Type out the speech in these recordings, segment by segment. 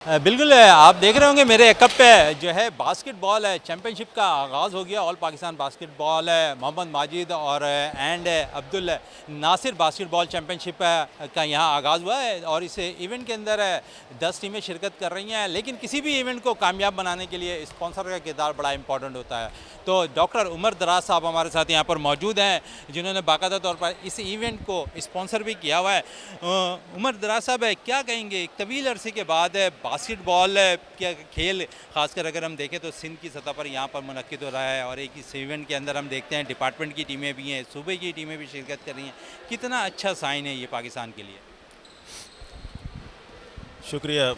बिल्कुल आप देख रहे होंगे मेरे कप पे जो है बास्केटबॉल चैंपियनशिप का आगाज़ हो गया। ऑल पाकिस्तान बास्केटबॉल मोहम्मद माजिद और and Abdul Nasir basketball championship का यहाँ आगाज़ हुआ है और इस इवेंट के अंदर 10 टीमें शिरकत कर रही हैं। लेकिन किसी भी इवेंट को कामयाब बनाने के लिए स्पॉन्सर का किरदार बड़ा इंपॉर्टेंट होता है। तो डॉक्टर उमर दराज साहब हमारे साथ यहाँ पर मौजूद हैं, जिन्होंने बाकायदा तौर पर इस इवेंट को स्पॉन्सर भी किया हुआ है। उमर दराज साहब क्या कहेंगे, एक तवील अरसे के बाद बास्केटबॉल क्या खेल खासकर अगर हम देखें तो सिंध की सतह पर यहाँ पर मुनक्किद हो रहा है और एक इस इवेंट के अंदर हम देखते हैं डिपार्टमेंट की टीमें भी हैं, सूबे की टीमें भी शिरकत कर रही हैं। कितना अच्छा साइन है ये पाकिस्तान के लिए। शुक्रिया।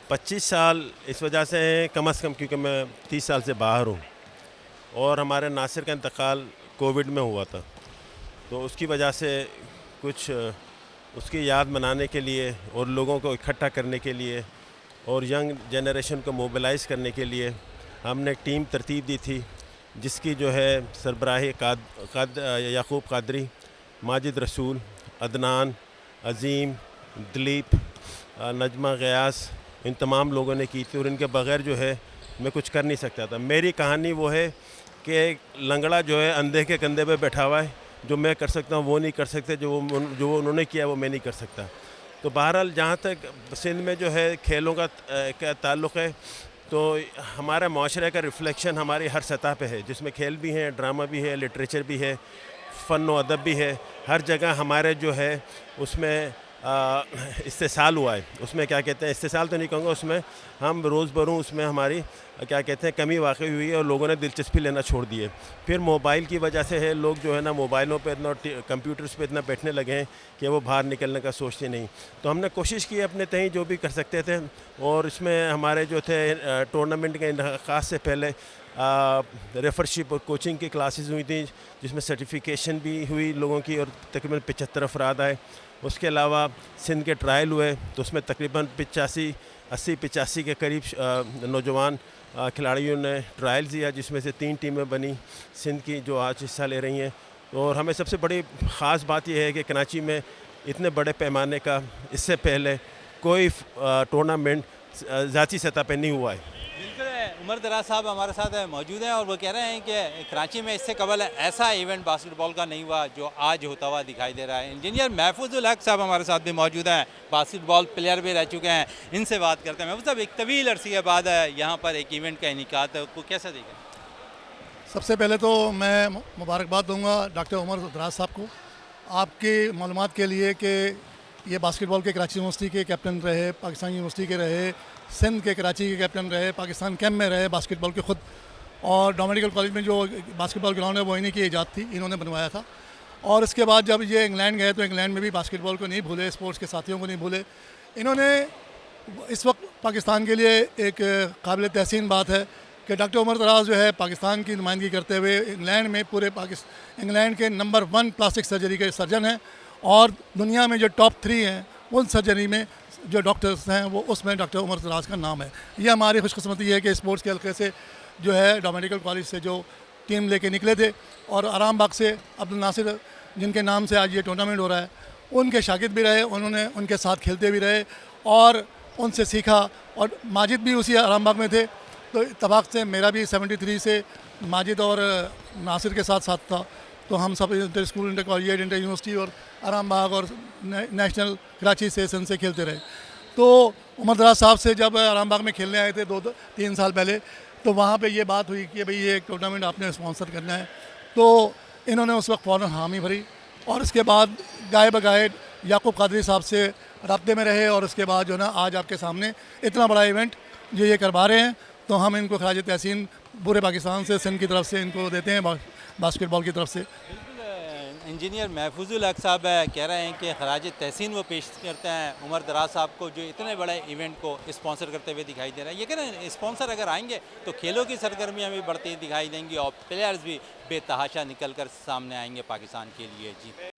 25 साल इस वजह से हैं कम अज़ कम, क्योंकि मैं 30 साल से बाहर हूँ और हमारे नासिर का इंतकाल कोविड में हुआ था, तो उसकी वजह से कुछ उसकी याद मनाने के लिए और लोगों को इकट्ठा करने के लिए और यंग जनरेशन को मोबिलाइज़ करने के लिए हमने एक टीम तरतीब दी थी, जिसकी जो है सरबराही याकूब कादरी, माजिद रसूल, अदनान, अज़ीम, दिलीप, नजमा गयास, इन तमाम लोगों ने की थी और इनके बग़ैर जो है मैं कुछ कर नहीं सकता था। मेरी कहानी वो है कि लंगड़ा जो है अंधे के कंधे पे बैठा हुआ है, जो मैं कर सकता हूँ वो नहीं कर सकते, जो उन्होंने किया वो मैं नहीं कर सकता। तो बहरहाल जहाँ तक सिंध में जो है खेलों का ताल्लुक़ है, तो हमारा माशरे का रिफ्लेक्शन हमारी हर सतह पे है, जिसमें खेल भी हैं, ड्रामा भी है, लिटरेचर भी है, फ़न व अदब भी है। हर जगह हमारे जो है उसमें इस्तेसाल हुआ है। उसमें क्या कहते हैं, इस्तेसाल तो नहीं कहूँगा, उसमें हम रोज़ बरोज़ उसमें हमारी क्या कहते हैं कमी वाक़ई हुई है और लोगों ने दिलचस्पी लेना छोड़ दी है। फिर मोबाइल की वजह से है, लोग जो है ना मोबाइलों पे इतना, कंप्यूटर्स पे इतना बैठने लगे हैं कि वो बाहर निकलने का सोचते नहीं। तो हमने कोशिश की अपने तहीं जो भी कर सकते थे, और इसमें हमारे जो थे टूर्नामेंट के इनेकाद से पहले रेफरशिप और कोचिंग की क्लासेस हुई थी, जिसमें सर्टिफिकेशन भी हुई लोगों की और तकरीबन 75 अफराद आए। उसके अलावा सिंध के ट्रायल हुए, तो उसमें तकरीबन 80-85 के करीब नौजवान खिलाड़ियों ने ट्रायल्स दिया, जिसमें से 3 टीमें बनी सिंध की जो आज हिस्सा ले रही हैं। और हमें सबसे बड़ी ख़ास बात यह है कि कराची में इतने बड़े पैमाने का इससे पहले कोई टूर्नामेंट ज़ाती सतह पे नहीं हुआ है। बिल्कुल उमर दराज साहब हमारे साथ मौजूद हैं और वो कह रहे हैं कि कराची में इससे कबल ऐसा इवेंट बास्केटबॉल का नहीं हुआ जो आज होता हुआ दिखाई दे रहा है। इंजीनियर महफूजुल हक साहब हमारे साथ भी मौजूद हैं, बास्केटबॉल प्लेयर भी रह चुके हैं, इनसे बात करते हैं। महफूज साहब, एक तवील अरसे के बाद यहाँ पर एक इवेंट का इनेकाद को कैसा देखें? सबसे पहले तो मैं मुबारकबाद दूंगा डॉक्टर उमर दराज साहब को, आपकी मालूमात के लिए कि ये बास्केटबॉल के कराची यूनिवर्सिटी के कैप्टन रहे, पाकिस्तान यूनिवर्सिटी के रहे, सिंध के कराची के कैप्टन रहे, पाकिस्तान कैंप में रहे बास्केटबॉल के ख़ुद, और डोमेटिकल कॉलेज में जो बास्केटबॉल ग्राउंड है वो इन्हीं की ईजाद थी, इन्होंने बनवाया था। और इसके बाद जब ये इंग्लैंड गए तो इंग्लैंड में भी बास्केटबॉल को नहीं भूले, स्पोर्ट्स के साथियों को नहीं भूले। इन्होंने इस वक्त पाकिस्तान के लिए एक काबिल तहसीन बात है कि डॉक्टर उमर दराज जो है पाकिस्तान की नुमाइंदगी करते हुए इंग्लैंड में पूरे इंग्लैंड के नंबर 1 प्लास्टिक सर्जरी के सर्जन हैं, और दुनिया में जो टॉप 3 हैं उन सर्जरी में जो डॉक्टर्स हैं वो उसमें डॉक्टर उमर दराज का नाम है। ये हमारी खुशकिस्मती है कि स्पोर्ट्स के हल्के से जो है डोमेटिकल कॉलेज से जो टीम लेके निकले थे, और आराम बाग से अब्दुल नासिर जिनके नाम से आज ये टूर्नामेंट हो रहा है, उनके शागिर्द भी रहे, उन्होंने उनके साथ खेलते भी रहे और उनसे सीखा। और माजिद भी उसी आराम बाग में थे, तो इत्तफाक से मेरा भी 73 से माजिद और नासिर के साथ साथ था। तो हम सब inter school, inter college, inter university और आराम बाग और नेशनल कराची से सन से खेलते रहे। तो उमर दराज साहब से जब आराम बाग में खेलने आए थे 2-3 साल पहले, तो वहाँ पे ये बात हुई कि भाई ये एक टूर्नामेंट आपने स्पॉन्सर करना है, तो इन्होंने उस वक्त फ़ौरन हामी भरी और इसके बाद गाए बगाए याकूब कादरी साहब से रब्ते में रहे, और उसके बाद जो ना आज आपके सामने इतना बड़ा इवेंट जो ये करवा रहे हैं, तो हम इनको खराज तहसीन पूरे पाकिस्तान से, सिंध की तरफ से इनको देते हैं, बास्केटबॉल की तरफ से। बिल्कुल इंजीनियर महफूजुल हक साहब कह रहे हैं कि खराज तहसीन वो पेश करते हैं उमर दराज साहब को, जो इतने बड़े इवेंट को स्पॉन्सर करते हुए दिखाई दे रहा है। ये कह रहे हैं स्पॉन्सर अगर आएंगे तो खेलों की सरगर्मियाँ भी बढ़ती दिखाई देंगी और प्लेयर्स भी बेतहाशा निकल कर सामने आएंगे पाकिस्तान के लिए। जी।